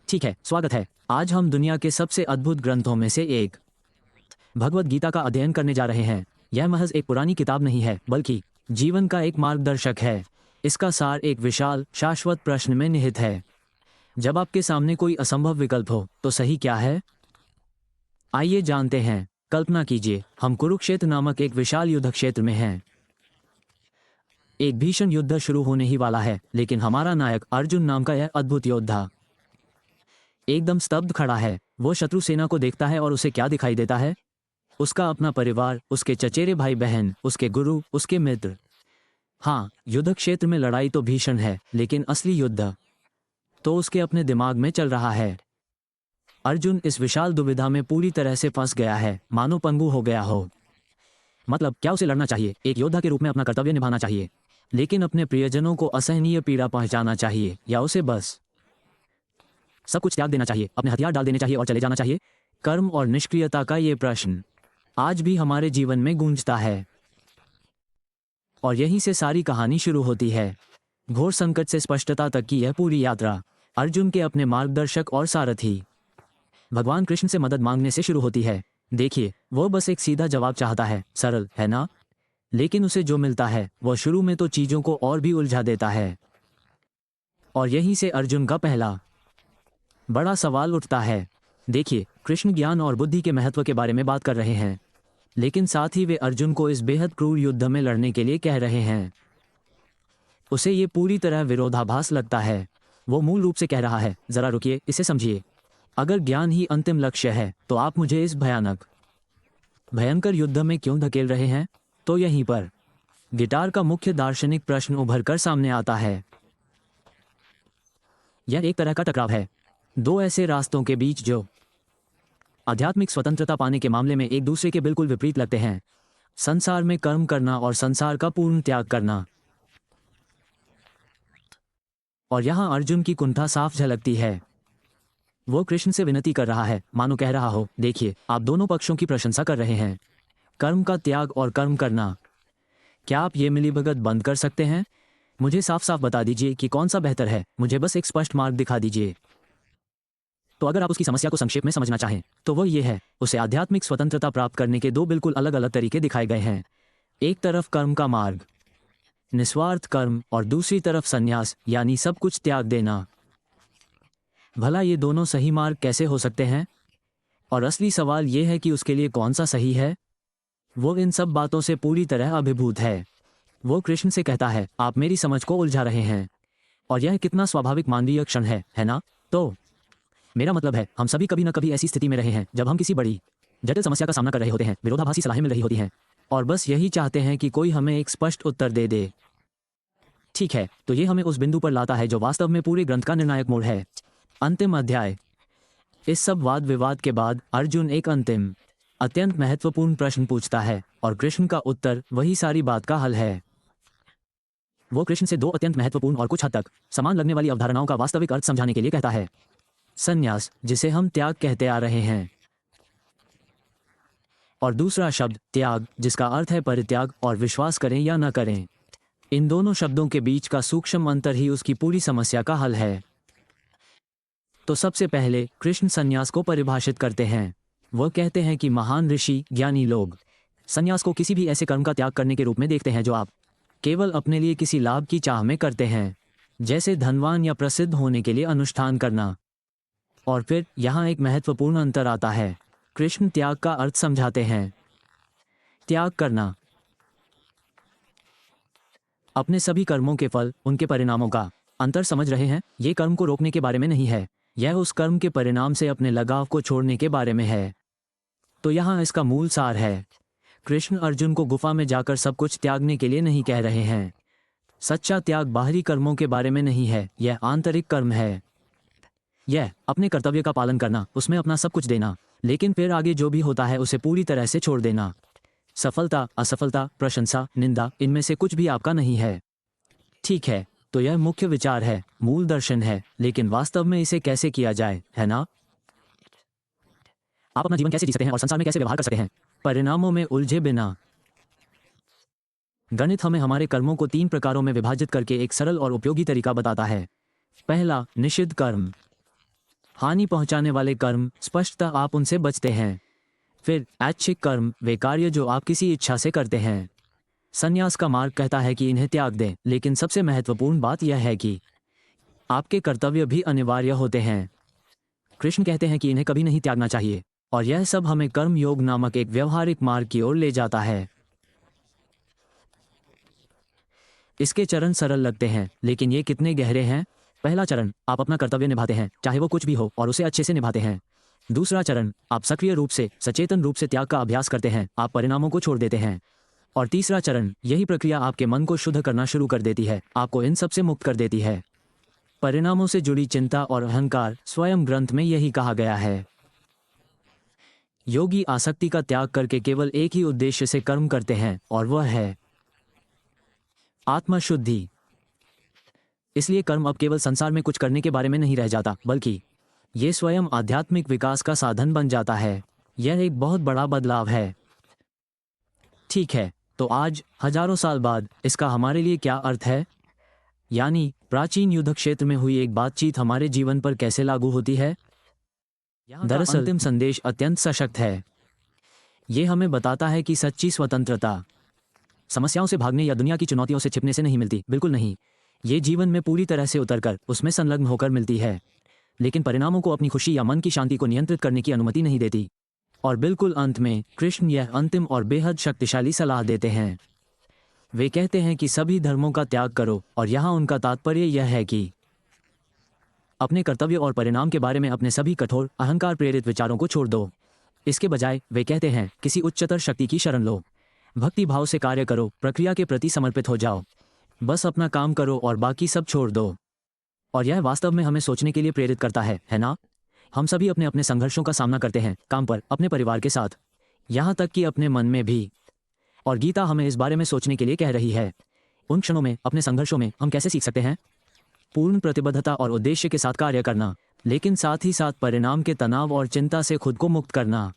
ठीक है, स्वागत है। आज हम दुनिया के सबसे अद्भुत ग्रंथों में से एक भगवत गीता का अध्ययन करने जा रहे हैं। यह महज एक पुरानी किताब नहीं है, बल्कि जीवन का एक मार्गदर्शक है। इसका सार एक विशाल शाश्वत प्रश्न में निहित है। जब आपके सामने कोई असंभव विकल्प हो तो सही क्या है? आइए जानते हैं। कल्पना कीजिए, हम कुरुक्षेत्र नामक एक विशाल युद्ध क्षेत्र में हैं। एक भीषण युद्ध शुरू होने ही वाला है, लेकिन हमारा नायक अर्जुन नाम का यह अद्भुत योद्धा एकदम स्तब्ध खड़ा है। वो शत्रु सेना को देखता है और उसे क्या दिखाई देता है? उसका अपना परिवार, उसके चचेरे भाई बहन, उसके गुरु, उसके मित्र। हाँ, युद्ध क्षेत्र में लड़ाई तो भीषण है, लेकिन असली युद्ध तो उसके अपने दिमाग में चल रहा है। अर्जुन इस विशाल दुविधा में पूरी तरह से फंस गया है, मानो पंगु हो गया हो। मतलब, क्या उसे लड़ना चाहिए, एक योद्धा के रूप में अपना कर्तव्य निभाना चाहिए, लेकिन अपने प्रियजनों को असहनीय पीड़ा पहुंचाना चाहिए, या उसे बस सब कुछ त्याग देना चाहिए, अपने हथियार डाल देने चाहिए और चले जाना चाहिए? कर्म और निष्क्रियता का ये प्रश्न आज भी हमारे जीवन में गूंजता है। और यहीं से सारी कहानी शुरू होती है। घोर संकट से स्पष्टता तक की यह पूरी यात्रा अर्जुन के अपने मार्गदर्शक और सारथी भगवान कृष्ण से मदद मांगने से शुरू होती है। देखिए, वो बस एक सीधा जवाब चाहता है, सरल है ना? लेकिन उसे जो मिलता है वह शुरू में तो चीजों को और भी उलझा देता है। और यहीं से अर्जुन का पहला बड़ा सवाल उठता है। देखिए, कृष्ण ज्ञान और बुद्धि के महत्व के बारे में बात कर रहे हैं, लेकिन साथ ही वे अर्जुन को इस बेहद क्रूर युद्ध में लड़ने के लिए कह रहे हैं। उसे ये पूरी तरह विरोधाभास लगता है। वो मूल रूप से कह रहा है, जरा रुकिए, इसे समझिए। अगर ज्ञान ही अंतिम लक्ष्य है तो आप मुझे इस भयंकर युद्ध में क्यों धकेल रहे हैं? तो यहीं पर गिटार का मुख्य दार्शनिक प्रश्न उभर कर सामने आता है। यह एक तरह का टकराव है, दो ऐसे रास्तों के बीच जो आध्यात्मिक स्वतंत्रता पाने के मामले में एक दूसरे के बिल्कुल विपरीत लगते हैं। संसार में कर्म करना और संसार का पूर्ण त्याग करना। और यहां अर्जुन की कुंठा साफ झलकती है। वो कृष्ण से विनती कर रहा है, मानो कह रहा हो, देखिए, आप दोनों पक्षों की प्रशंसा कर रहे हैं, कर्म का त्याग और कर्म करना। क्या आप ये मिलीभगत बंद कर सकते हैं? मुझे साफ साफ बता दीजिए कि कौन सा बेहतर है। मुझे बस एक स्पष्ट मार्ग दिखा दीजिए। तो अगर आप उसकी समस्या को संक्षेप में समझना चाहें तो वो ये है, उसे आध्यात्मिक स्वतंत्रता प्राप्त करने के दो बिल्कुल अलग अलग तरीके दिखाए गए हैं। एक तरफ कर्म का मार्ग, निस्वार्थ कर्म, और दूसरी तरफ संन्यास, यानी सब कुछ त्याग देना। भला ये दोनों सही मार्ग कैसे हो सकते हैं? और असली सवाल ये है कि उसके लिए कौन सा सही है? वो इन सब बातों से पूरी तरह अभिभूत है। वो कृष्ण से कहता है, आप मेरी समझ को उलझा रहे हैं। और यह कितना स्वाभाविक मानवीय क्षण है ना? तो मेरा मतलब है, हम सभी कभी न कभी ऐसी स्थिति में रहे हैं जब हम किसी बड़ी जटिल समस्या का सामना कर रहे होते हैं, विरोधाभासी सलाहें मिल रही होती हैं, और बस यही चाहते हैं कि कोई हमें एक स्पष्ट उत्तर दे दे। ठीक है, तो ये हमें उस बिंदु पर लाता है जो वास्तव में पूरे ग्रंथ का निर्णायक मोड़ है। अंतिम अध्याय। इस सब वाद विवाद के बाद अर्जुन एक अंतिम अत्यंत महत्वपूर्ण प्रश्न पूछता है, और कृष्ण का उत्तर वही सारी बात का हल है। वो कृष्ण से दो अत्यंत महत्वपूर्ण और कुछ हद तक समान लगने वाली अवधारणाओं का वास्तविक अर्थ समझाने के लिए कहता है। संन्यास, जिसे हम त्याग कहते आ रहे हैं, और दूसरा शब्द त्याग, जिसका अर्थ है परित्याग और विश्वास करें या न करें। इन दोनों शब्दों के बीच का सूक्ष्म अंतर ही उसकी पूरी समस्या का हल है। तो सबसे पहले कृष्ण संन्यास को परिभाषित करते हैं। वो कहते हैं कि महान ऋषि, ज्ञानी लोग संन्यास को किसी भी ऐसे कर्म का त्याग करने के रूप में देखते हैं जो आप केवल अपने लिए किसी लाभ की चाह में करते हैं, जैसे धनवान या प्रसिद्ध होने के लिए अनुष्ठान करना। और फिर यहाँ एक महत्वपूर्ण अंतर आता है। कृष्ण त्याग का अर्थ समझाते हैं। त्याग करना अपने सभी कर्मों के फल, उनके परिणामों का अंतर समझ रहे हैं? ये कर्म को रोकने के बारे में नहीं है, यह उस कर्म के परिणाम से अपने लगाव को छोड़ने के बारे में है। तो यहाँ इसका मूल सार है। कृष्ण अर्जुन को गुफा में जाकर सब कुछ त्यागने के लिए नहीं कह रहे हैं। सच्चा त्याग बाहरी कर्मों के बारे में नहीं है, यह आंतरिक कर्म है। यह अपने कर्तव्य का पालन करना, उसमें अपना सब कुछ देना, लेकिन फिर आगे जो भी होता है उसे पूरी तरह से छोड़ देना। सफलता, असफलता, प्रशंसा, निंदा, इनमें से कुछ भी आपका नहीं है। ठीक है, तो यह मुख्य विचार है, मूल दर्शन है, लेकिन वास्तव में इसे कैसे किया जाए, है ना? आप अपना जीवन कैसे जी सकते हैं और संसार में कैसे व्यवहार कर सकते हैं, परिणामों में उलझे बिना? गणित हमें हमारे कर्मों को 3 प्रकारों में विभाजित करके एक सरल और उपयोगी तरीका बताता है। पहला, निषिद्ध कर्म। हानि पहुंचाने वाले कर्म, स्पष्टतः आप उनसे बचते हैं। फिर ऐच्छिक कर्म, वे कार्य जो आप किसी इच्छा से करते हैं। संन्यास का मार्ग कहता है कि इन्हें त्याग दें, लेकिन सबसे महत्वपूर्ण बात यह है कि आपके कर्तव्य भी अनिवार्य होते हैं। कृष्ण कहते हैं कि इन्हें कभी नहीं त्यागना चाहिए, और यह सब हमें कर्म योग नामक एक व्यवहारिक मार्ग की ओर ले जाता है। इसके चरण सरल लगते हैं, लेकिन ये कितने गहरे हैं। पहला चरण, आप अपना कर्तव्य निभाते हैं, चाहे वो कुछ भी हो, और उसे अच्छे से निभाते हैं। दूसरा चरण, आप सक्रिय रूप से, सचेतन रूप से त्याग का अभ्यास करते हैं, आप परिणामों को छोड़ देते हैं। और तीसरा चरण, यही प्रक्रिया आपके मन को शुद्ध करना शुरू कर देती है, आपको इन सब से मुक्त कर देती है। परिणामों से जुड़ी चिंता और अहंकार, स्वयं ग्रंथ में यही कहा गया है। योगी आसक्ति का त्याग करके केवल एक ही उद्देश्य से कर्म करते हैं, और वह है आत्मशुद्धि। इसलिए कर्म अब केवल संसार में कुछ करने के बारे में नहीं रह जाता, बल्कि ये स्वयं आध्यात्मिक विकास का साधन बन जाता है। यह एक बहुत बड़ा बदलाव है। ठीक है, तो आज हजारों साल बाद इसका हमारे लिए क्या अर्थ है? यानी प्राचीन युद्ध क्षेत्र में हुई एक बातचीत हमारे जीवन पर कैसे लागू होती है? दरअसल अंतिम संदेश अत्यंत सशक्त है। ये हमें बताता है कि सच्ची स्वतंत्रता समस्याओं से भागने या दुनिया की चुनौतियों से छिपने से नहीं मिलती, बिल्कुल नहीं। ये जीवन में पूरी तरह से उतरकर उसमें संलग्न होकर मिलती है, लेकिन परिणामों को अपनी खुशी या मन की शांति को नियंत्रित करने की अनुमति नहीं देती। और बिल्कुल अंत में कृष्ण यह अंतिम और बेहद शक्तिशाली सलाह देते हैं। वे कहते हैं कि सभी धर्मों का त्याग करो, और यहाँ उनका तात्पर्य यह है कि अपने कर्तव्य और परिणाम के बारे में अपने सभी कठोर, अहंकार प्रेरित विचारों को छोड़ दो। इसके बजाय वे कहते हैं, किसी उच्चतर शक्ति की शरण लो, भक्ति भाव से कार्य करो, प्रक्रिया के प्रति समर्पित हो जाओ, बस अपना काम करो और बाकी सब छोड़ दो। और यह वास्तव में हमें सोचने के लिए प्रेरित करता है ना? हम सभी अपने अपने संघर्षों का सामना करते हैं, काम पर, अपने परिवार के साथ, यहाँ तक कि अपने मन में भी। और गीता हमें इस बारे में सोचने के लिए कह रही है। उन क्षणों में, अपने संघर्षों में, हम कैसे सीख सकते हैं पूर्ण प्रतिबद्धता और उद्देश्य के साथ कार्य करना, लेकिन साथ ही साथ परिणाम के तनाव और चिंता से खुद को मुक्त करना।